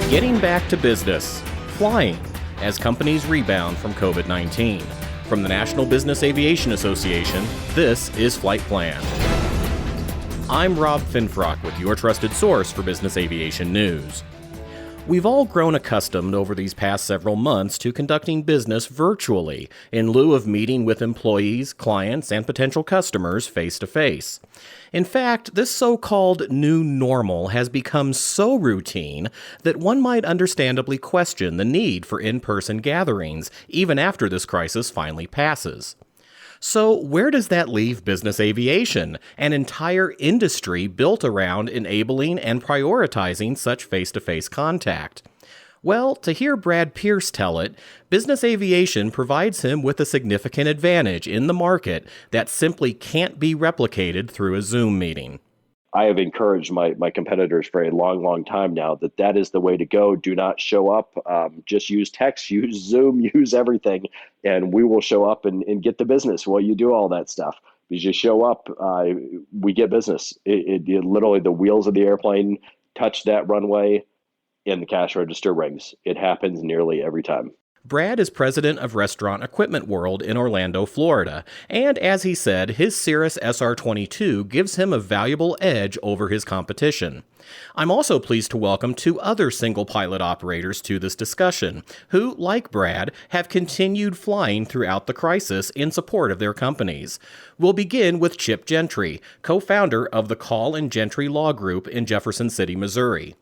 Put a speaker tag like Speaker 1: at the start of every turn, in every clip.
Speaker 1: Getting back to business, flying, as companies rebound from COVID-19. From the National Business Aviation Association, this is Flight Plan. I'm Rob Finfrock with your trusted source for business aviation news. We've all grown accustomed over these past several months to conducting business virtually in lieu of meeting with employees, clients, and potential customers face-to-face. In fact, this so-called new normal has become so routine that one might understandably question the need for in-person gatherings, even after this crisis finally passes. So where does that leave business aviation, an entire industry built around enabling and prioritizing such face-to-face contact? Well, to hear Brad Pierce tell it, business aviation provides him with a significant advantage in the market that simply can't be replicated through a Zoom meeting.
Speaker 2: I have encouraged my competitors for a long time now that is the way to go. Do not show up. Just use text, use Zoom, use everything, and we will show up and get the business while you do all that stuff. Because you show up, we get business. It literally, the wheels of the airplane touch that runway and the cash register rings. It happens nearly every time.
Speaker 1: Brad is president of Restaurant Equipment World in Orlando, Florida, and as he said, his Cirrus SR-22 gives him a valuable edge over his competition. I'm also pleased to welcome two other single-pilot operators to this discussion, who, like Brad, have continued flying throughout the crisis in support of their companies. We'll begin with Chip Gentry, co-founder of the Call and Gentry Law Group in Jefferson City, Missouri.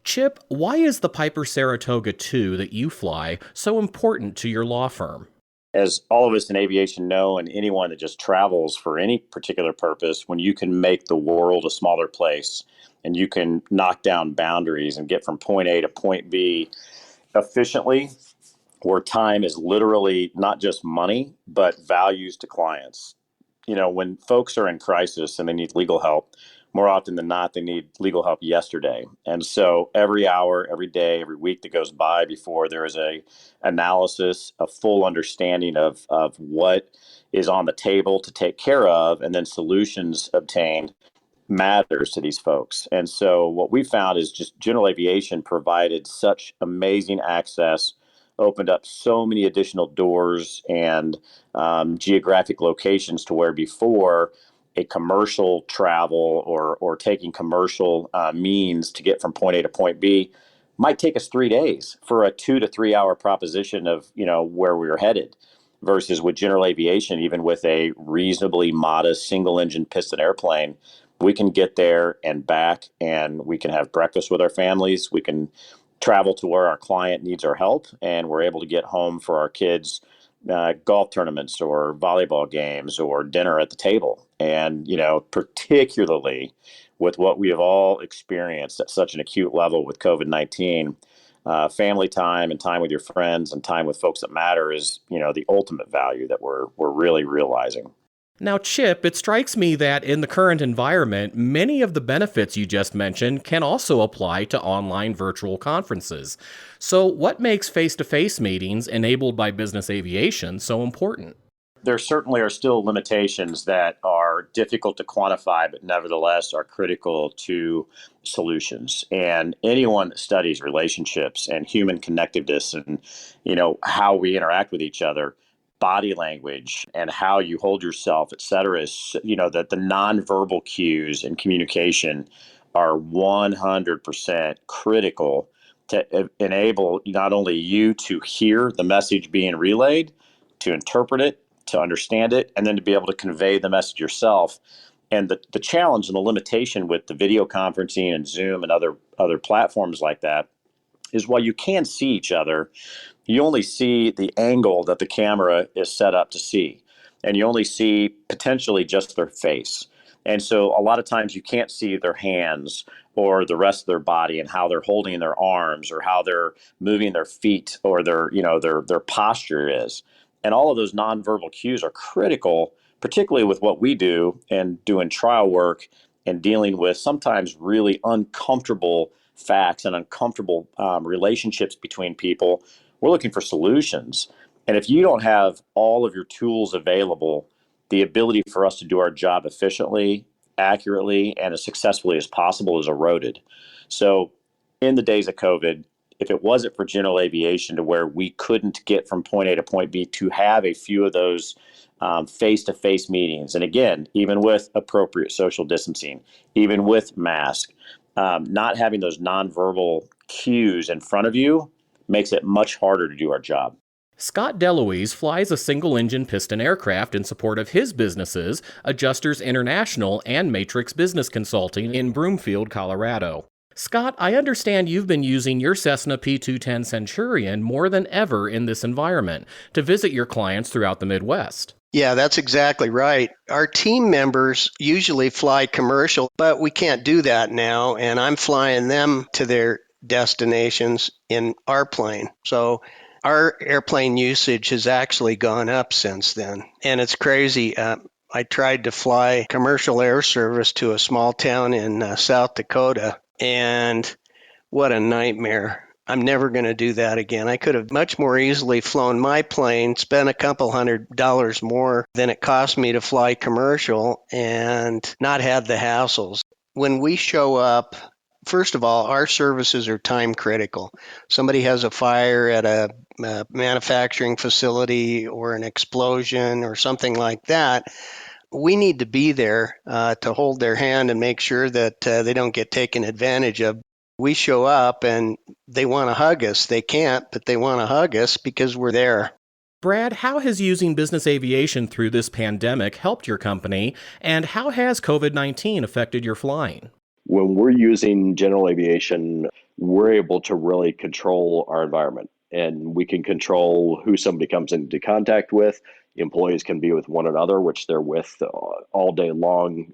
Speaker 1: Chip, why is the Piper Saratoga 2 that you fly so important to your law firm?
Speaker 3: As all of us in aviation know, and anyone that just travels for any particular purpose, when you can make the world a smaller place and you can knock down boundaries and get from point A to point B efficiently, where time is literally not just money, but values to clients. You know, when folks are in crisis and they need legal help, more often than not, they need legal help yesterday. And so every hour, every day, every week that goes by before there is a analysis, a full understanding of what is on the table to take care of, and then solutions obtained matters to these folks. And so what we found is just general aviation provided such amazing access, opened up so many additional doors and geographic locations to where before a commercial travel or taking commercial means to get from point A to point B might take us 3 days for a 2 to 3 hour proposition of, where we were headed, versus with general aviation, even with a reasonably modest single engine piston airplane, we can get there and back, and we can have breakfast with our families. We can travel to where our client needs our help, and we're able to get home for our kids' golf tournaments or volleyball games or dinner at the table. And, particularly with what we have all experienced at such an acute level with COVID-19, family time and time with your friends and time with folks that matter is, the ultimate value that we're really realizing.
Speaker 1: Now, Chip, it strikes me that in the current environment, many of the benefits you just mentioned can also apply to online virtual conferences. So what makes face-to-face meetings enabled by business aviation so important?
Speaker 3: There certainly are still limitations that are difficult to quantify, but nevertheless are critical to solutions. And anyone that studies relationships and human connectiveness and, how we interact with each other, body language and how you hold yourself, et cetera, is, that the nonverbal cues in communication are 100% critical to enable not only you to hear the message being relayed, to interpret it, to understand it, and then to be able to convey the message yourself. And the challenge and the limitation with the video conferencing and Zoom and other platforms like that is while you can see each other, you only see the angle that the camera is set up to see. And you only see potentially just their face. And so a lot of times you can't see their hands or the rest of their body and how they're holding their arms or how they're moving their feet or their posture is. And all of those nonverbal cues are critical, particularly with what we do and doing trial work and dealing with sometimes really uncomfortable facts and uncomfortable relationships between people. We're looking for solutions. And if you don't have all of your tools available, the ability for us to do our job efficiently, accurately, and as successfully as possible is eroded. So in the days of COVID, if it wasn't for general aviation, to where we couldn't get from point A to point B, to have a few of those face-to-face meetings. And again, even with appropriate social distancing, even with mask, not having those nonverbal cues in front of you makes it much harder to do our job.
Speaker 1: Scott DeLuise flies a single-engine piston aircraft in support of his businesses, Adjusters International and Matrix Business Consulting in Broomfield, Colorado. Scott, I understand you've been using your Cessna P210 Centurion more than ever in this environment to visit your clients throughout the Midwest.
Speaker 4: Yeah, that's exactly right. Our team members usually fly commercial, but we can't do that now, and I'm flying them to their destinations in our plane. So our airplane usage has actually gone up since then, and it's crazy. I tried to fly commercial air service to a small town in South Dakota, and what a nightmare. I'm never going to do that again. I could have much more easily flown my plane, spent a couple $100 more than it cost me to fly commercial, and not had the hassles. When we show up, first of all, our services are time critical. Somebody has a fire at a manufacturing facility or an explosion or something like that. We need to be there to hold their hand and make sure that they don't get taken advantage of. We show up and they want to hug us. They can't, but they want to hug us because we're there.
Speaker 1: Brad, how has using business aviation through this pandemic helped your company, and how has COVID-19 affected your flying?
Speaker 2: When we're using general aviation, we're able to really control our environment, and we can control who somebody comes into contact with. Employees can be with one another, which they're with all day long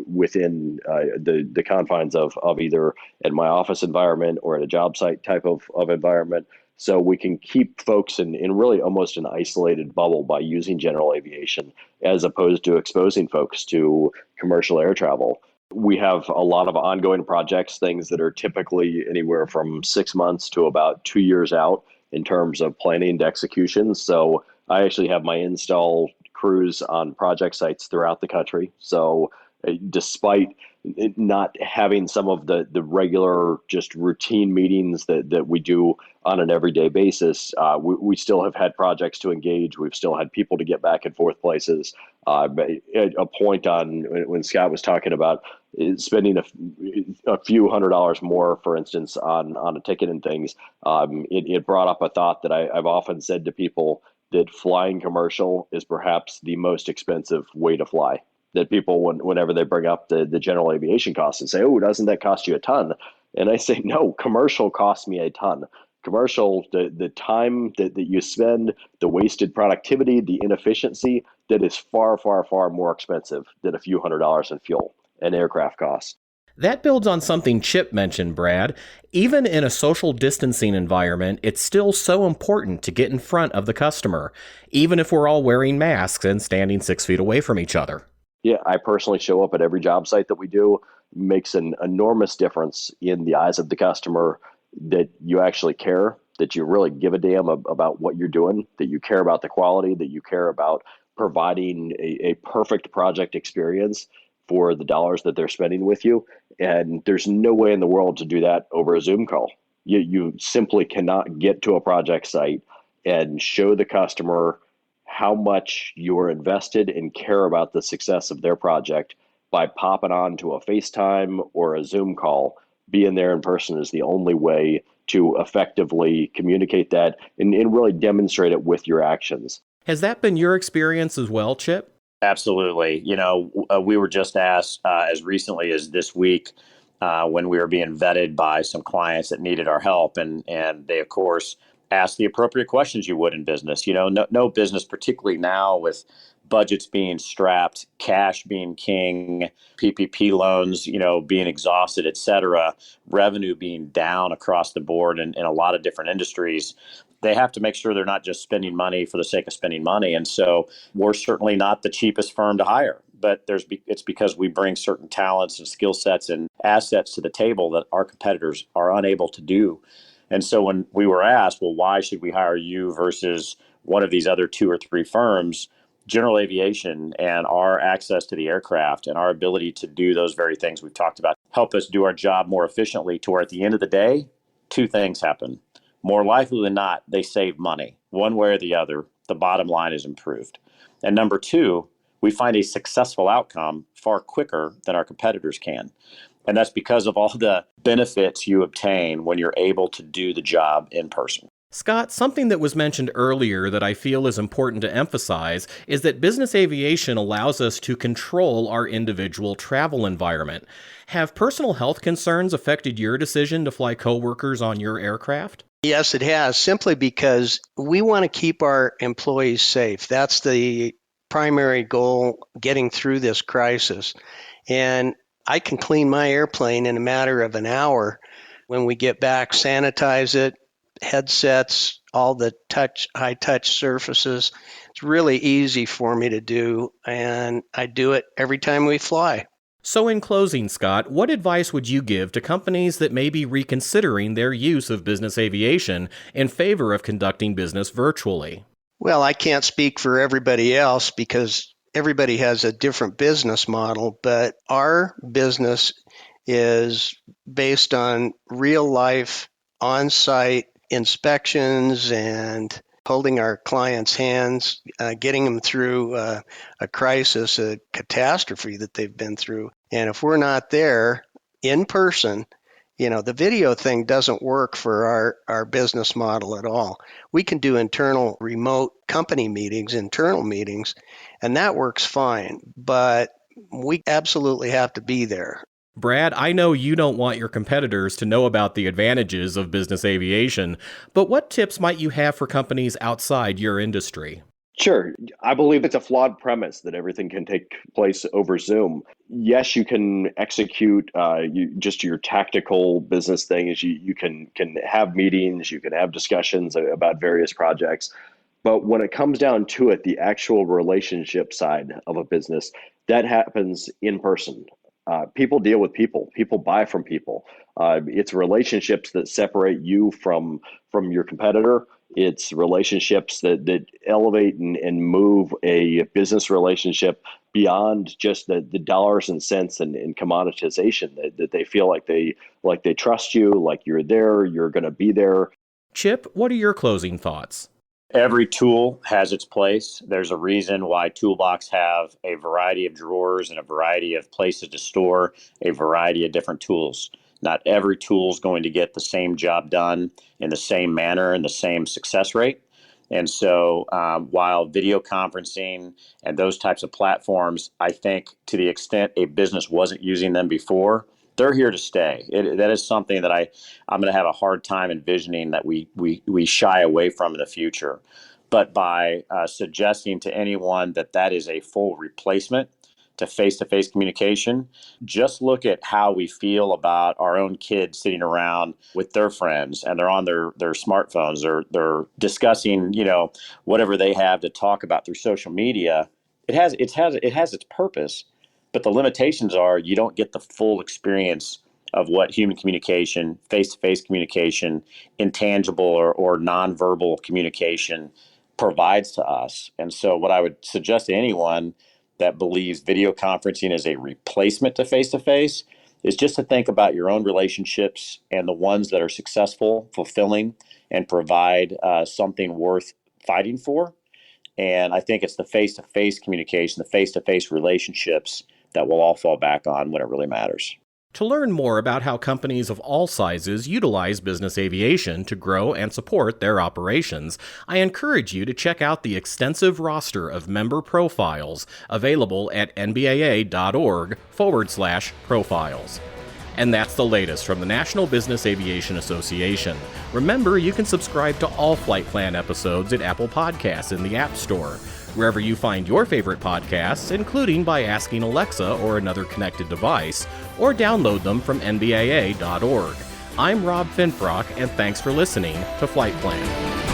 Speaker 2: within the confines of either in my office environment or at a job site type of environment. So we can keep folks in really almost an isolated bubble by using general aviation, as opposed to exposing folks to commercial air travel. We have a lot of ongoing projects, things that are typically anywhere from 6 months to about 2 years out in terms of planning to execution. So I actually have my install crews on project sites throughout the country. So despite not having some of the regular just routine meetings that we do on an everyday basis, we still have had projects to engage. We've still had people to get back and forth places. But a point on when Scott was talking about spending a few $100s more, for instance, on a ticket and things, it brought up a thought that I've often said to people, that flying commercial is perhaps the most expensive way to fly. That people, whenever they bring up the general aviation costs and say, oh, doesn't that cost you a ton? And I say, no, commercial costs me a ton. Commercial, the time that you spend, the wasted productivity, the inefficiency, that is far, far, far more expensive than a few $100s in fuel and aircraft costs.
Speaker 1: That builds on something Chip mentioned, Brad. Even in a social distancing environment, it's still so important to get in front of the customer, even if we're all wearing masks and standing 6 feet away from each other.
Speaker 2: Yeah, I personally show up at every job site that we do. Makes an enormous difference in the eyes of the customer that you actually care, that you really give a damn about what you're doing, that you care about the quality, that you care about providing a perfect project experience for the dollars that they're spending with you. And there's no way in the world to do that over a Zoom call. You simply cannot get to a project site and show the customer how much you're invested and care about the success of their project by popping on to a FaceTime or a Zoom call. Being there in person is the only way to effectively communicate that and really demonstrate it with your actions.
Speaker 1: Has that been your experience as well, Chip?
Speaker 3: Absolutely. We were just asked as recently as this week when we were being vetted by some clients that needed our help. And they, of course, asked the appropriate questions you would in business. No business, particularly now with budgets being strapped, cash being king, PPP loans, being exhausted, et cetera, revenue being down across the board in a lot of different industries. They have to make sure they're not just spending money for the sake of spending money. And so we're certainly not the cheapest firm to hire, but it's because we bring certain talents and skill sets and assets to the table that our competitors are unable to do. And so when we were asked, well, why should we hire you versus one of these other 2 or 3 firms? General aviation and our access to the aircraft and our ability to do those very things we've talked about help us do our job more efficiently, to where at the end of the day, 2 things happen. more likely than not, they save money. One way or the other, the bottom line is improved. And number two, we find a successful outcome far quicker than our competitors can. And that's because of all the benefits you obtain when you're able to do the job in person.
Speaker 1: Scott, something that was mentioned earlier that I feel is important to emphasize is that business aviation allows us to control our individual travel environment. Have personal health concerns affected your decision to fly coworkers on your aircraft?
Speaker 4: Yes, it has, simply because we want to keep our employees safe. That's the primary goal getting through this crisis. And I can clean my airplane in a matter of an hour. When we get back, sanitize it, headsets, all the high touch surfaces. It's really easy for me to do, and I do it every time we fly.
Speaker 1: So in closing, Scott, what advice would you give to companies that may be reconsidering their use of business aviation in favor of conducting business virtually?
Speaker 4: Well, I can't speak for everybody else because everybody has a different business model, but our business is based on real life on-site inspections and holding our clients' hands, getting them through a crisis, a catastrophe that they've been through. And if we're not there in person, the video thing doesn't work for our business model at all. We can do internal remote company meetings, internal meetings, and that works fine. But we absolutely have to be there.
Speaker 1: Brad, I know you don't want your competitors to know about the advantages of business aviation, but what tips might you have for companies outside your industry?
Speaker 2: Sure. I believe it's a flawed premise that everything can take place over Zoom. Yes, you can execute just your tactical business things. You can have meetings, you can have discussions about various projects. But when it comes down to it, the actual relationship side of a business, that happens in person. People deal with people. People buy from people. It's relationships that separate you from your competitor. It's relationships that elevate and move a business relationship beyond just the dollars and cents and commoditization. That they feel like they trust you, like you're there, you're going to be there.
Speaker 1: Chip, what are your closing thoughts?
Speaker 3: Every tool has its place. There's a reason why toolbox have a variety of drawers and a variety of places to store a variety of different tools. Not every tool is going to get the same job done in the same manner and the same success rate. And so while video conferencing and those types of platforms, I think to the extent a business wasn't using them before, they're here to stay. That is something that I'm going to have a hard time envisioning that we shy away from in the future. But by suggesting to anyone that is a full replacement to face-to-face communication, just look at how we feel about our own kids sitting around with their friends and they're on their smartphones or they're discussing, whatever they have to talk about through social media. It has its purpose. But the limitations are you don't get the full experience of what human communication, face-to-face communication, intangible or nonverbal communication provides to us. And so what I would suggest to anyone that believes video conferencing is a replacement to face-to-face is just to think about your own relationships and the ones that are successful, fulfilling, and provide something worth fighting for. And I think it's the face-to-face communication, the face-to-face relationships that we'll all fall back on when it really matters.
Speaker 1: To learn more about how companies of all sizes utilize business aviation to grow and support their operations, I encourage you to check out the extensive roster of member profiles available at nbaa.org/profiles. And that's the latest from the National Business Aviation Association. Remember, you can subscribe to all Flight Plan episodes at Apple Podcasts in the App Store, wherever you find your favorite podcasts, including by asking Alexa or another connected device, or download them from nbaa.org. I'm Rob Finfrock, and thanks for listening to Flight Plan.